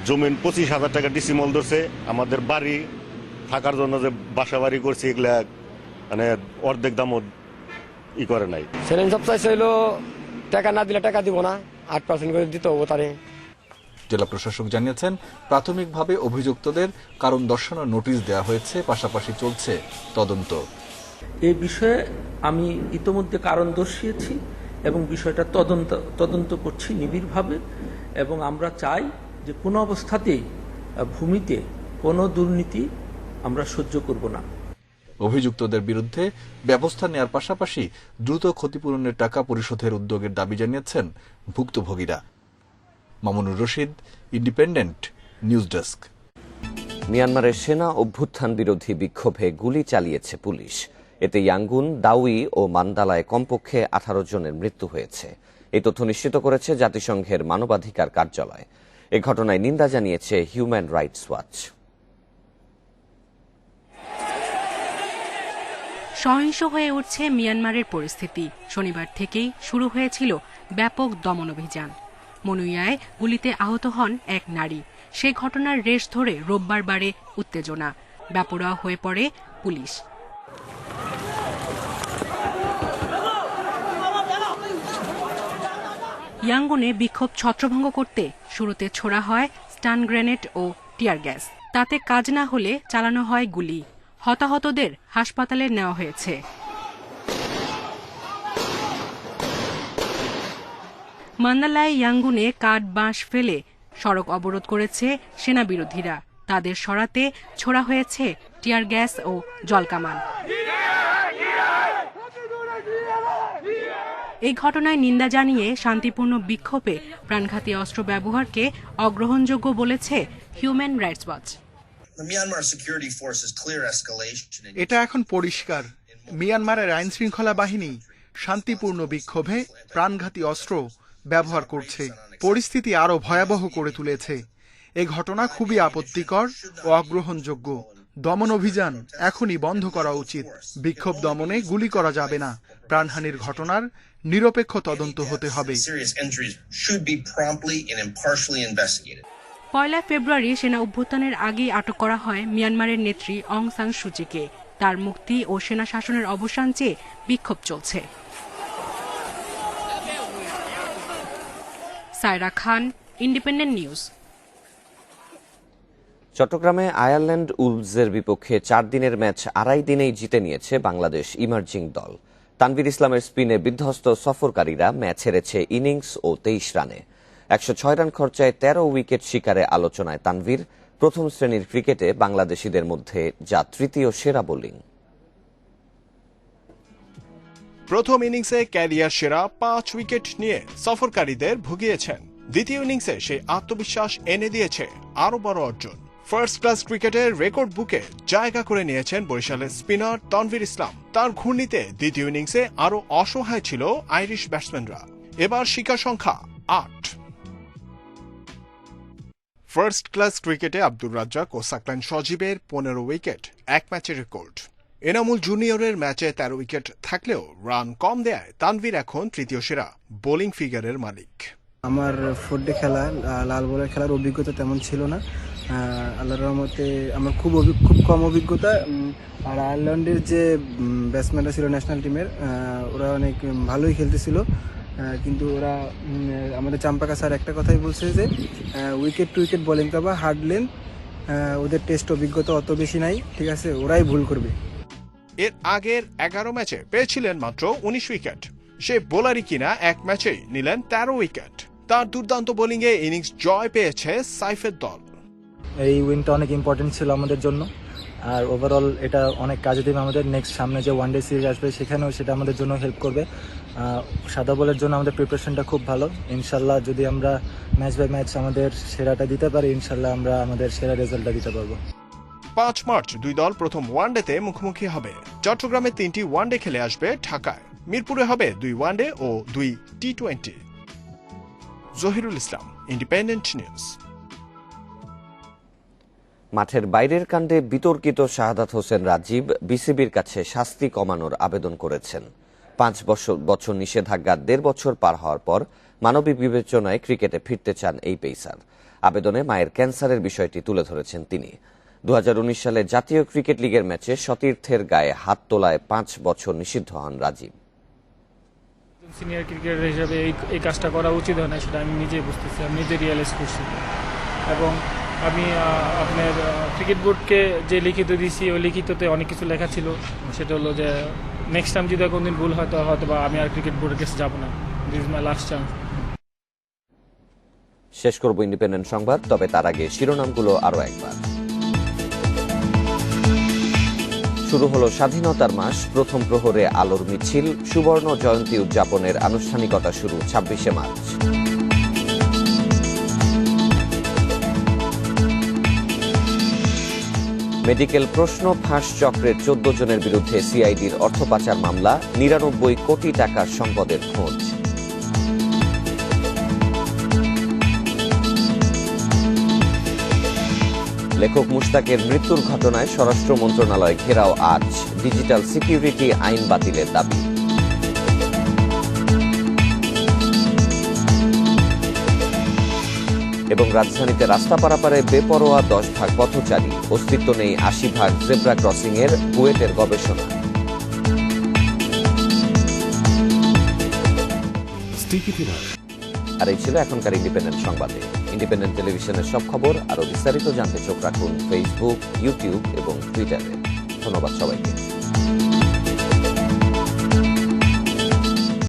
জমিন 25,000 টাকা ডিসিমল ধরছে, আমাদের বাড়ি থাকার জন্য যে বাসা বাড়ি করছে এগুলা মানে অর্ধেক দামও করে নাই। চ্যালেঞ্জ চাইছিল টাকা না দিলে টাকা দিব না, 8% করে দিতে হবে তারে। জেলা প্রশাসক জানিয়েছেন, প্রাথমিকভাবে অভিযুক্তদের কারণ দর্শানোর নোটিশ দেওয়া হয়েছে, পাশাপাশি চলছে তদন্ত। এই বিষয়ে আমি ইতোমধ্যে কারণ দর্শিয়েছি এবং বিষয়টা তদন্ত করছি নিবিড়ভাবে, এবং আমরা চাই যে কোনো অবস্থাতেই ভূমিতে কোনো দুর্নীতি আমরা সহ্য করব না। অভিযুক্তদের বিরুদ্ধে ব্যবস্থা নেওয়ার পাশাপাশি দ্রুত ক্ষতিপূরণের টাকা পরিশোধের উদ্যোগের দাবি জানিয়েছেন ভুক্তভোগীরা। Mamunur Rashid, Independent News desk. মিয়ানমারের সেনা অভ্যুত্থান বিরোধী বিক্ষোভে গুলি চালিয়েছে পুলিশ। এতে ইয়াঙ্গুন, দাউই ও মান্দালায় কমপক্ষে 18 জনের মৃত্যু হয়েছে। এই তথ্য নিশ্চিত করেছে জাতিসংঘের মানবাধিকার কার্যালয়। এ ঘটনায় নিন্দা জানিয়েছে হিউম্যান রাইটস ওয়াচ। সহিংস হয়ে উঠছে মিয়ানমারের পরিস্থিতি। শনিবার থেকেই শুরু হয়েছিল ব্যাপক দমন অভিযান। মনুইয়ায় গুলিতে আহত হন এক নারী। সেই ঘটনার রেশ ধরে রোববার বাড়ে উত্তেজনা। বেপরোয়া হয়ে পড়ে পুলিশ। ইয়াঙ্গুনে বিক্ষোভ ছত্রভঙ্গ করতে শুরুতে ছোড়া হয় স্টান গ্রেনেড ও টিয়ার গ্যাস। তাতে কাজ না হলে চালানো হয় গুলি। হতাহতদের হাসপাতালে নেওয়া হয়েছে। মান্দালায় ইয়াঙ্গুনে কাঠ বাঁশ ফেলে সড়ক অবরোধ করেছে সেনা বিরোধীরা। তাদের সরাতে ছোড়া হয়েছে টিয়ার গ্যাস ও জলকামান। এই ঘটনায় নিন্দা জানিয়ে শান্তিপূর্ণ বিক্ষোভে প্রাণঘাতী অস্ত্র ব্যবহারকে অগ্রহণযোগ্য বলেছে হিউম্যান রাইটস ওয়াচ। এটা এখন পরিষ্কার, মিয়ানমারের আইনশৃঙ্খলা বাহিনী শান্তিপূর্ণ বিক্ষোভে প্রাণঘাতী অস্ত্র ব্যবহার করছে, পরিস্থিতি আরও ভয়াবহ করে তুলেছে। এ ঘটনা খুবই আপত্তিকর ও অগ্রহণযোগ্য। দমন অভিযান এখনই বন্ধ করা উচিত। বিক্ষোভ দমনে গুলি করা যাবে না। প্রাণহানির ঘটনার নিরপেক্ষ তদন্ত হতে হবে। 1 ফেব্রুয়ারি সেনা অভ্যুত্থানের আগেই আটক করা হয় মিয়ানমারের নেত্রী অং সান সুচিকে। তার মুক্তি ও সেনা শাসনের অবসান চেয়ে বিক্ষোভ চলছে। সায়রা খান, ইন্ডিপেন্ডেন্ট নিউজ। চট্টগ্রামে আয়ারল্যান্ড উলভসের বিপক্ষে 4 দিনের ম্যাচ 2.5 দিনেই জিতে নিয়েছে বাংলাদেশ ইমার্জিং দল। তানভীর ইসলামের স্পিনে বিধ্বস্ত সফরকারীরা ম্যাচ হেরেছে ইনিংস ও 23 রানে। 106 রান খরচায় 13 উইকেট শিকারে আলোচনায় তানভীর। প্রথম শ্রেণীর ক্রিকেটে বাংলাদেশিদের মধ্যে যা তৃতীয় সেরা বোলিং। প্রথম ইনিংসে ক্যারিয়ার সেরা 5 উইকেট নিয়ে সফরকারীদের ভুগিয়েছেন। দ্বিতীয় ইনিংসে সেই আত্মবিশ্বাস এনে দিয়েছে আরো বড় অর্জন। ফার্স্ট ক্লাস ক্রিকেটের রেকর্ড বুকে জায়গা করে নিয়েছেন বরিশালের স্পিনার তানভীর ইসলাম। তার ঘূর্ণিতে দ্বিতীয় ইনিংসে আরো অসহায় ছিল আইরিশ ব্যাটসম্যানরা। এবার শিকার সংখ্যা 8। ফার্স্ট ক্লাস ক্রিকেটে আব্দুর রাজ্জাক ও সাকলাইন সজীবের 15 উইকেট এক ম্যাচের রেকর্ড। এনামুল জুনিয়রের ম্যাচে 13 উইকেট থাকলেও রান কম দেয়ায় তানভীর এখন তৃতীয় সেরা বোলিং ফিগারের মালিক। আমার ফোর্ডে খেলা, লাল বলের খেলার অভিজ্ঞতা তেমন ছিল না। আল্লাহর রহমতে আমার খুব কম অভিজ্ঞতা। আর আয়ারল্যান্ডের যে ব্যাটসম্যানরা ছিল ন্যাশনাল টিমের, ওরা অনেক ভালোই খেলতেছিল। কিন্তু ওরা আমাদের চাম্পাকা স্যার একটা কথাই বলছে যে উইকেট টু উইকেট বোলিং পাবা, হার্ড লেন, ওদের টেস্ট অভিজ্ঞতা অত বেশি নাই, ঠিক আছে, ওরাই ভুল করবে। এর আগের 11 ম্যাচে পেয়েছিলেন মাত্র 19 উইকেট। সে বোলারই কিনা এক ম্যাচেই নিলেন 13 উইকেট। তার দুর্দান্ত বোলিংয়ে ইনিংস জয় পেয়েছে সাইফের দল। এই উইনটা অনেক ইম্পর্টেন্ট ছিল আমাদের জন্য, আর ওভারঅল এটা অনেক কাজে দেবে আমাদের। নেক্সট সামনে যে ওয়ানডে সিরিজ আসবে সেখানেও সেটা আমাদের জন্য হেল্প করবে। সাদা বলের জন্য আমাদের প্রিপারেশনটা খুব ভালো। ইনশাল্লাহ যদি আমরা ম্যাচ বাই ম্যাচ আমাদের সেরাটা দিতে পারি, ইনশাল্লাহ আমরা আমাদের সেরা রেজাল্টটা দিতে পারবো। 5 মার্চ দুই দল প্রথম ওয়ানডেতে মুখোমুখি হবে। চট্টগ্রামে 3টি ওয়ানডে খেলে আসবে ঢাকায়। মিরপুরে হবে 2 ওয়ানডে ও 2 টি20। জহিরুল ইসলাম, ইন্ডিপেন্ডেন্ট নিউজ। মাঠের বাইরের কাণ্ডে বিতর্কিত শাহাদাত হোসেন রাজীব বিসিবির কাছে শাস্তি কমানোর আবেদন করেছেন। 5 বছর নিষেধাজ্ঞা 1.5 বছর পার হওয়ার পর মানবিক বিবেচনায় ক্রিকেটে ফিরতে চান এই পেসার। আবেদনে মায়ের ক্যান্সারের বিষয়টি তুলে ধরেছেন তিনি। 2019 সালে জাতীয় ক্রিকেট লিগের ম্যাচে সতীর্থের গায়ে হাত তোলায় 5 বছর নিষিদ্ধ হন রাজীব। সিনিয়র ক্রিকেটার হিসেবে এই কাজটা করা উচিত হয় না, সেটা আমি নিজেই বুঝতেছি, আমি নিজে রিয়েলাইজ করছি। এবং আমি আপনার ক্রিকেট বোর্ডকে যে লিখিত দিয়েছি, ওই লিখিততে অনেক কিছু লেখা ছিল। সেটা হলো যে নেক্সট টাইম যদি কোনদিন ভুল হয় তো হয়তো বা আমি আর ক্রিকেট বোর্ডের কাছে যাব না। This is my last chance. শেষ করব ইন্ডিপেন্ডেন্ট সংবাদ, তবে তার আগে শিরোনামগুলো আরো একবার। শুরু হলো স্বাধীনতার মাস, প্রথম প্রহরে আলোর মিছিল। সুবর্ণ জয়ন্তী উদযাপনের আনুষ্ঠানিকতা শুরু 26শে মার্চ। মেডিকেল প্রশ্ন ফাঁস চক্রের 14 জনের বিরুদ্ধে সিআইডির অর্থ পাচার মামলা, 99 কোটি টাকার সম্পদের খোঁজ। লেখক মুশতাকের মৃত্যুর ঘটনায় স্বরাষ্ট্র মন্ত্রণালয় ঘেরাও আজ, ডিজিটাল সিকিউরিটি আইন বাতিলের দাবি। এবং রাজধানীতে রাস্তা পারাপারে বেপরোয়া 10 ভাগ পথচারী, অস্তিত্ব নেই 80 ভাগ জেব্রা ক্রসিং এর, বুয়েটের গবেষণা। আর এই ছিল এখনকার ইন্ডিপেন্ডেন্ট সংবাদে। ইন্ডিপেন্ডেন্ট টেলিভিশনের সব খবর আরো বিস্তারিত জানতে চোখ রাখুন ফেসবুক, ইউটিউব এবং টুইটারে। ধন্যবাদ সবাইকে।